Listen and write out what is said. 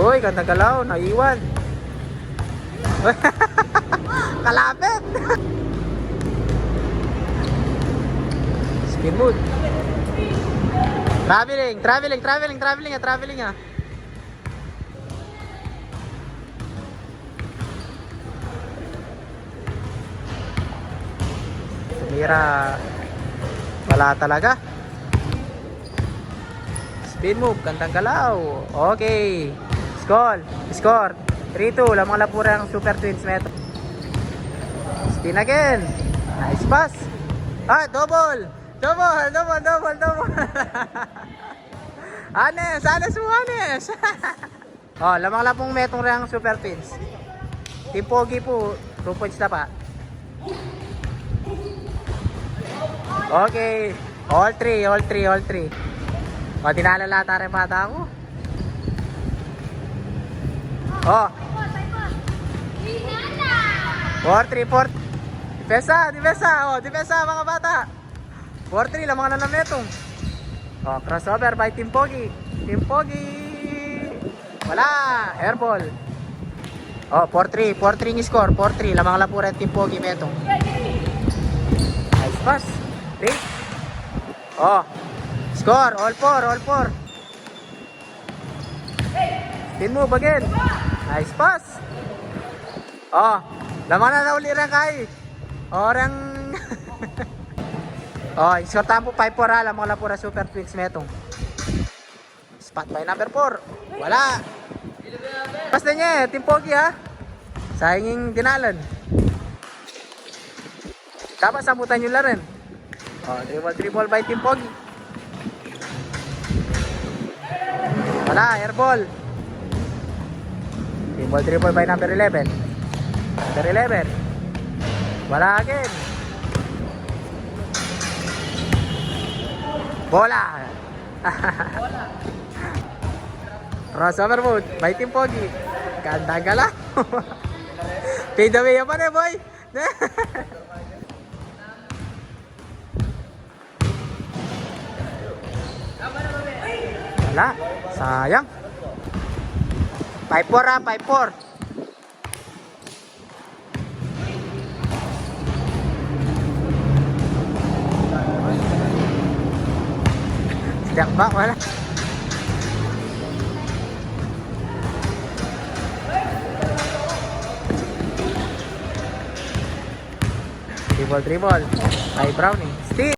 Uy, ganda galaw, naiwan. Kalapit. Spin mode. Traveling ah. Mira, wala talaga. Spin move, gandang galaw. Okay. Score. 3-2, lamang lapura ng Super Twins Metro. Spin again. Nice pass. Ah, double. Anes mo. Oh, lamang lapong metong rang Super Twins. Team Pogi po, 2 points na pa. Okay. All three. O, dinalalata rin pata ako. Oh. 4-3. Dipesa. Oh, dipesa mga bata. 4-3 lang mga nalametong. Oh, crossover by Team Pogi. Wala. Airball. Oh, 4-3 yung score. 4-3 lamang lapura Team Pogi metong. Nice pass. 3. Oh. Score. All 4. Spin move again. Nice pass. Oh. Lamang na uli rin kay. Orang. Oh, score tampo 5-4 ha. Lamang lapura Super Twins metong. Spot by number 4. Wala. Pass na niya Team Pogi ha. Sayanging dinalan. Dapat sambutan nyo lang rin. Oh, dribble by Team Pogi. Wala, airball. Dribble by number 11. Wala again. Bola. Crossover mode by Team Pogi. Ganda gala. Fade away pa na boy. Wala. Sayang. 5-4 ha. 5-4. Sidak ba? Wala. Dribble by Brownie.